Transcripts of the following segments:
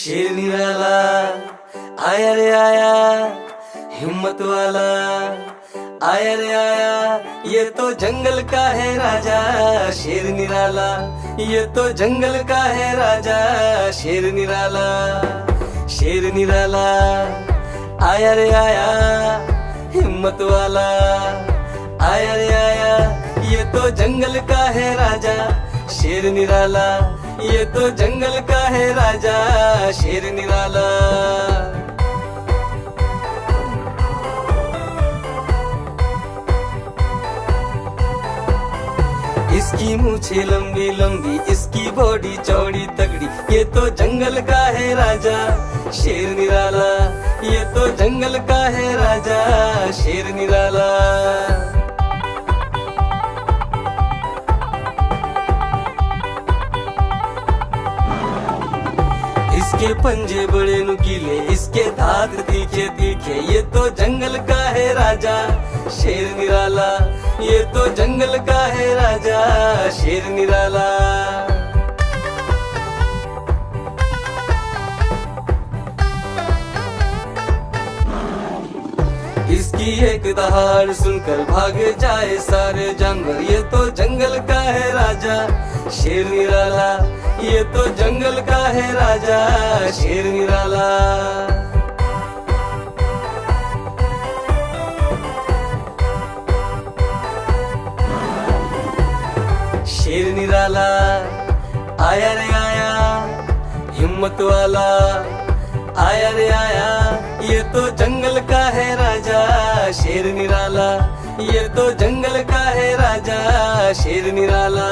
शेर निराला आया रे आया, हिम्मत वाला आया रे आया, ये तो जंगल का है राजा शेर निराला, ये तो जंगल का है राजा शेर निराला। शेर निराला आया रे आया, हिम्मत वाला आया रे आया, ये तो जंगल का है राजा शेर निराला, ये तो जंगल का है राजा शेर निराला। इसकी मूछें लंबी लंबी, इसकी बॉडी चौड़ी तगड़ी, ये तो जंगल का है राजा शेर निराला, ये तो जंगल का है राजा शेर निराला। इसके पंजे बड़े नुकीले, इसके दांत तीखे तीखे, ये तो जंगल का है राजा शेर निराला, ये तो जंगल का है राजा शेर निराला। इसकी एक दहाड़ सुनकर भाग जाए सारे जानवर, ये तो जंगल का है राजा शेर निराला, ये तो जंगल का है राजा शेर निराला। शेर निराला आया रे आया, हिम्मत वाला आया रे आया, ये तो जंगल का है राजा शेर निराला, ये तो जंगल का है राजा शेर निराला।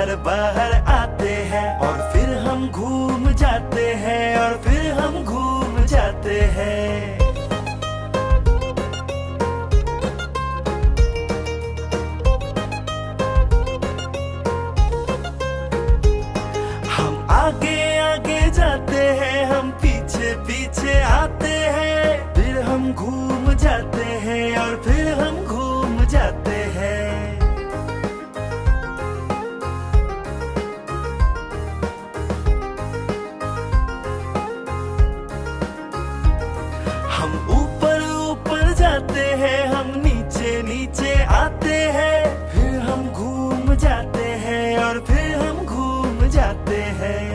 बाहर बाहर आते हैं और फिर हम घूम जाते हैं और फिर हम घूम जाते हैं। हम आगे आगे जाते हैं, हम पीछे पीछे आते हैं, फिर हम घूम जाते हैं और फिर हम घूम जाते हैं। हम ऊपर ऊपर जाते हैं, हम नीचे नीचे आते हैं, फिर हम घूम जाते हैं और फिर हम घूम जाते हैं।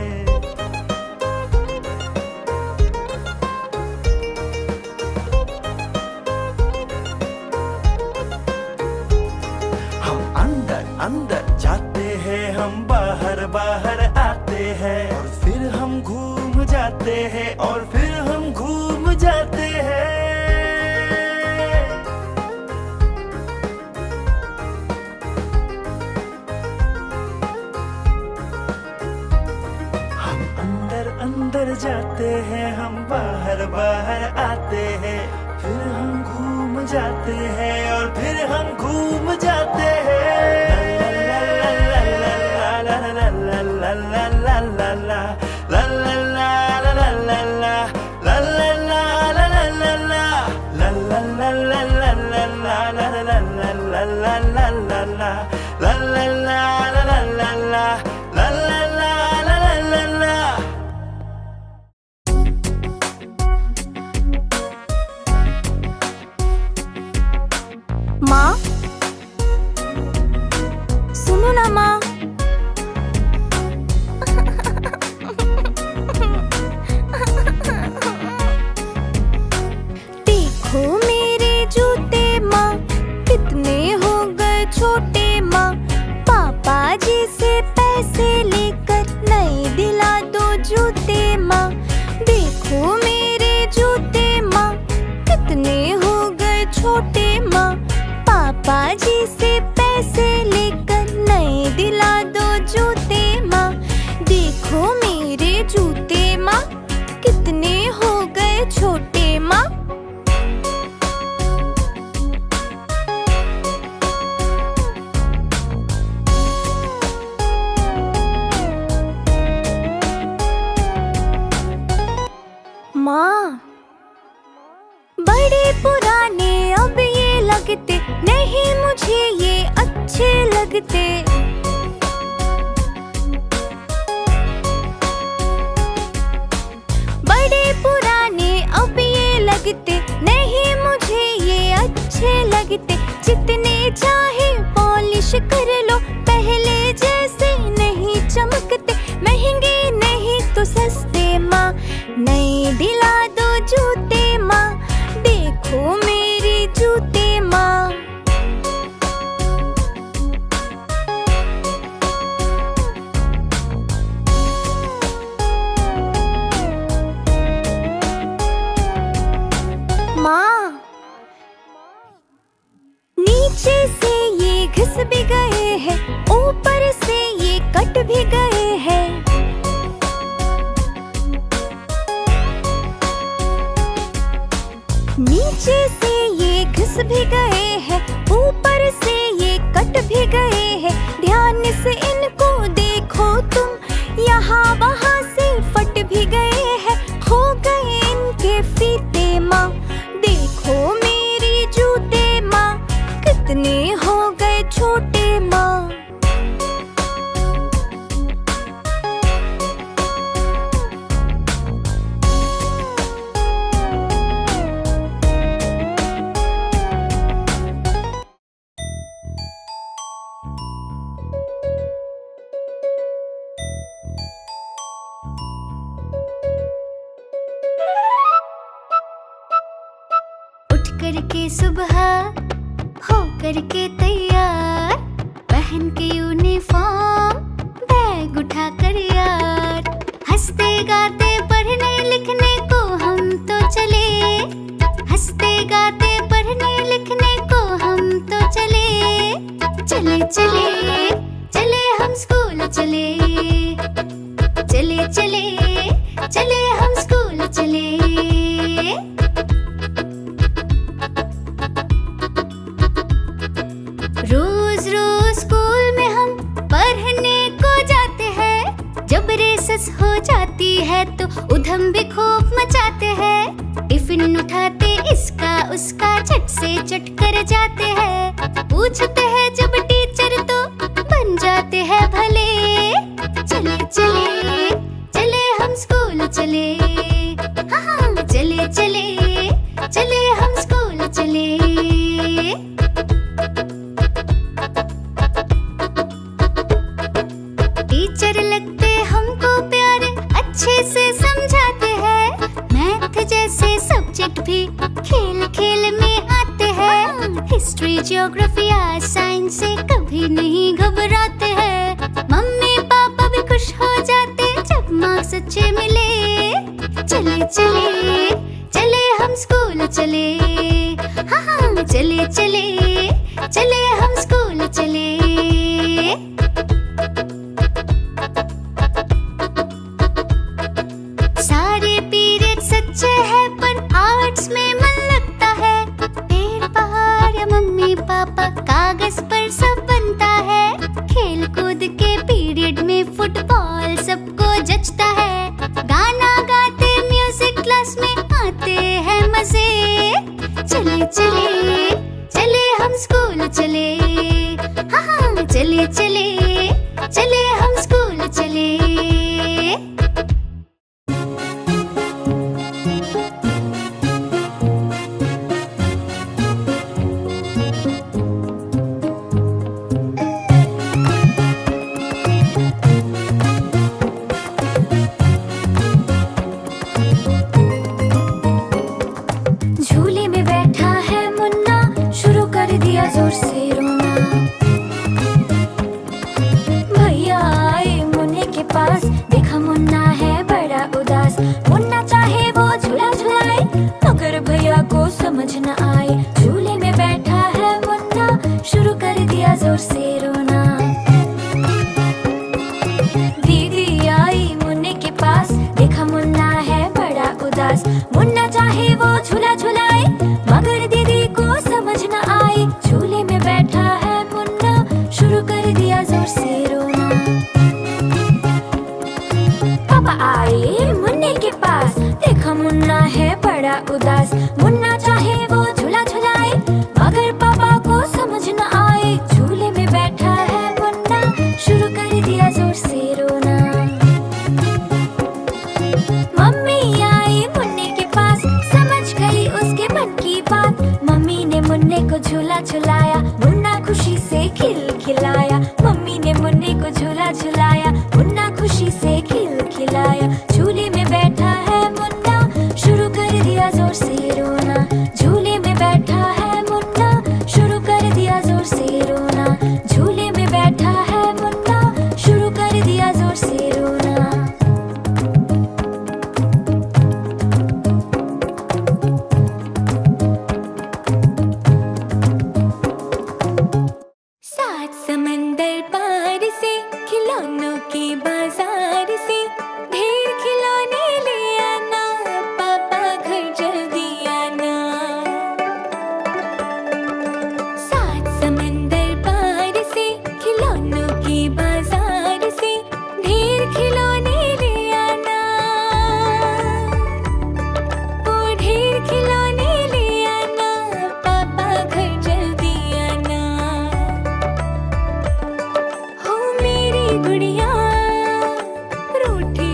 हम अंदर अंदर जाते हैं, हम बाहर बाहर आते हैं और फिर हम घूम जाते हैं और फिर हम घूम जाते हैं। हम अंदर अंदर जाते हैं, हम बाहर बाहर आते हैं, फिर हम घूम जाते हैं और फिर हम घूम जाते हैं। माँ, सुनो ना माँ। देखो मेरे जूते माँ, कितने हो गए छोटे माँ। पापा जी से पैसे लेकर नए दिला दो जूते माँ। देखो मेरे जूते माँ, कितने हो गए छोटे माँ। पापा जी से पैसे लेकर नए दिला दो जूते माँ। देखो मेरे जूते माँ, कितने हो गए छोटे माँ। माँ, बड़े पुराने अब ये लगते नहीं, मुझे ये अच्छे लगते। बड़े पुराने अब ये लगते नहीं, मुझे ये अच्छे लगते। जितने चाहे पॉलिश कर लो, पहले जैसे नहीं चमकते। महंगे नहीं तो सस्ते माँ, नए दिला दो जूते माँ। देखो मेरी जूते माँ। माँ, नीचे से ये घिस भी गए हैं, ऊपर से ये कट भी गए हैं। नीचे से ये घिस भी गए हैं, ऊपर से ये कट भी गए हैं। ध्यान से इनको देखो तुम, यहाँ वहाँ से फट भी गए हैं। हो गए इनके फीते माँ। देखो मेरी जूते माँ, कितने हो गए छोटे माँ। करके सुबह हो करके तैयार, पहन के यूनिफॉर्म, बैग उठा कर यार। हंसते गाते पढ़ने लिखने को हम तो चले, हंसते गाते पढ़ने लिखने को हम तो चले। चले चले चले हम स्कूल चले, चले चले चले हम स्कूल चले। रोज रोज स्कूल में हम पढ़ने को जाते हैं। जब रेसेस हो जाती है तो उधम भी खूब मचाते हैं। टिफिन उठाते इसका उसका झट से चट कर जाते हैं। पूछते हैं जब टीचर तो बन जाते हैं भले। चले चले चले हम स्कूल चले, हाँ हाँ चले चले चले हम स्कूल चले। टीचर लगते हमको प्यारे, अच्छे से समझाते हैं। मैथ जैसे सब्जेक्ट भी खेल खेल में आते हैं। हिस्ट्री ज्योग्राफी या साइंस से कभी नहीं घबराते हैं। मम्मी पापा भी खुश हो जाते जब मार्क्स अच्छे मिले। चले चले चले हम स्कूल चले, हाँ हाँ चले चले चले हम स्कूल चले। सारे पीरियड्स अच्छे हैं पर आर्ट्स में मन लगता है। पेड़ पहाड़ या मम्मी पापा कागज पर सब बनता है। खेल कूद के पीरियड में फुटबॉल सबको जचता है। गाना गाते म्यूजिक क्लास में आते हैं मजे। चले चले चले हम स्कूल चले, हाँ हाँ चले चले चले हम स्कूल चले। झूले में बैठा है मुन्ना, शुरू कर दिया जोर से रोना। भैया आए मुन्ने के पास, देखा मुन्ना है बड़ा उदास। मुन्ना चाहे वो झूला झुलाए मगर भैया को समझ न आए। झूले में बैठा है मुन्ना, शुरू कर दिया जोर से रोना। दीदी आई मुन्ने के पास, देखा मुन्ना है बड़ा उदास। मुन्ना चाहे वो झूला झुलाए मगर दीदी को समझ न आए। झूले में बैठा है मुन्ना, शुरू कर दिया जोर से रोना। पापा आए मुन्ने के पास, देखा मुन्ना है बड़ा उदास। मुन्ना चाहे वो झूला झुलाए मगर पापा को समझ न आए। झूले में बैठा है मुन्ना, शुरू कर दिया जोर से रोना। मम्मी आई मुन्ने के पास, समझ गई उसके मन की बात। मम्मी ने मुन्ने को झूला झुलाया, मुन्ना खुशी से खिलखिलाया। मम्मी ने मुन्ने को झूला झुलाया, मुन्ना खुशी से खिलखिलाया। झूले में बैठा है मुन्ना, शुरू कर दिया जोर से रोना। झूले में बैठा है मुन्ना, शुरू कर दिया जोर से रोना। झूले में बैठा है मुन्ना, शुरू कर दिया जोर से रोना। सात समंदर पार से, खिलौनों के बाजार से, ढेर खिलौने ले आना, पापा घर जल्दी आना। सात समंदर पार से, खिलौनों के बाजार से, ढेर खिलौने ले आना। ओ ढेर खिलौने ले आना, पापा घर जल्दी आना। हो मेरी गुड़िया, रूठी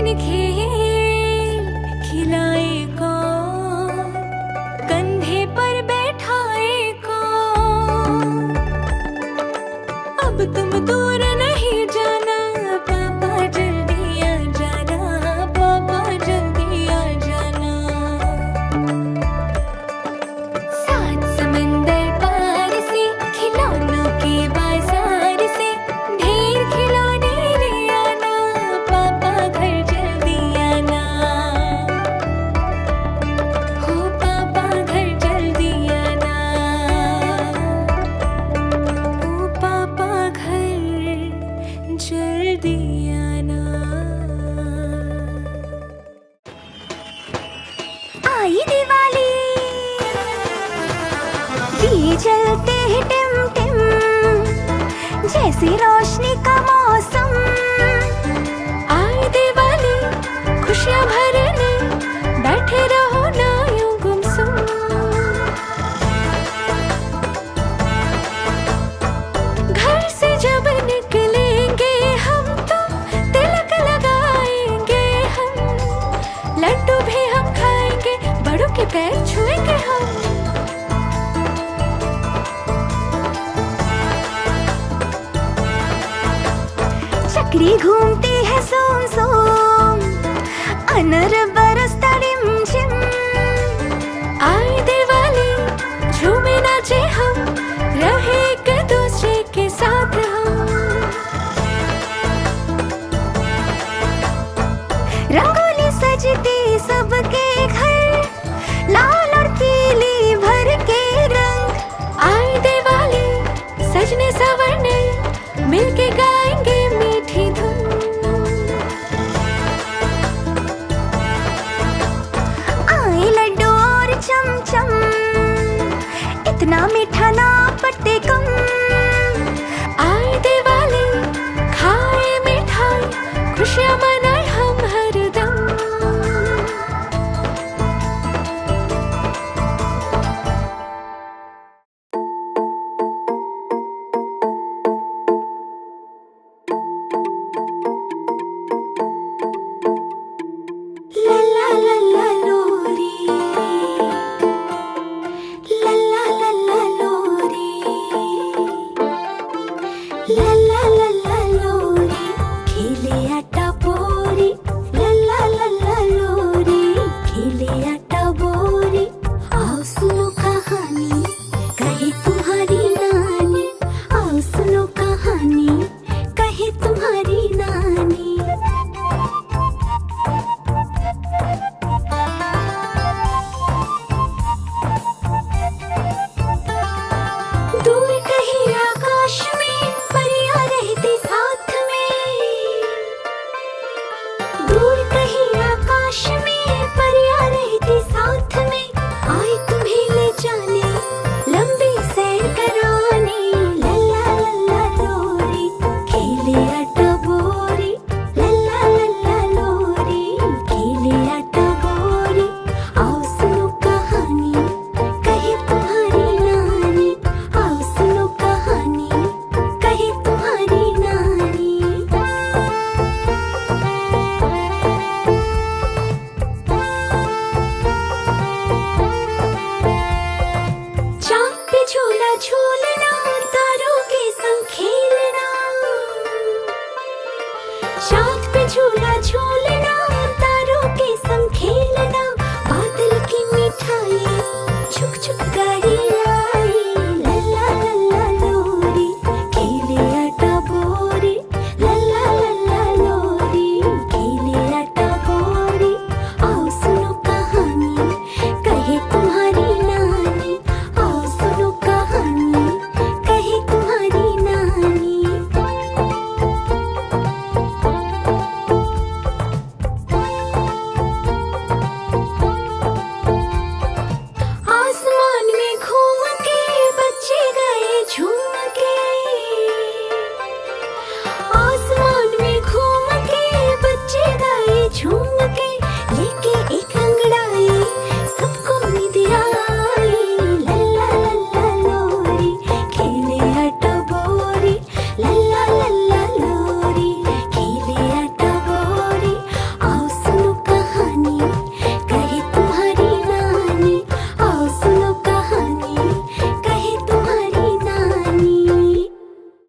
रंगीन खेल खिलाए कौन, कंधे पर बैठाए कौन। अब तुम दूर नहीं जाना, पापा जल्दी आ जाना, पापा जल्दी आ जाना। सात समंदर पार से, खिलौनों के बाजार से, ढेर खिलौने ले आना, पापा घर जल्दी आना। हो पापा घर जल्दी आना, ओ पापा घर जल्दी आना। आई दिवाली, दिए जलते हैं टिम टिम, जैसे रोशनी का मौसम। आई दिवाली, खुशियाँ भरने, बैठे रहो ना यूं गुमसुम। घर से जब निकलेंगे हम तो तिलक लगाएंगे हम, लड्डू भी हम खाएंगे, बड़ों के पैर छुएंगे हम। चक्री घूमती है सोम सोम, अनर बरसता रिमझिम। आई दिवाली, झूमे नाचे हम, रहे एक दूसरे के साथ हम। रंगोली सजती सब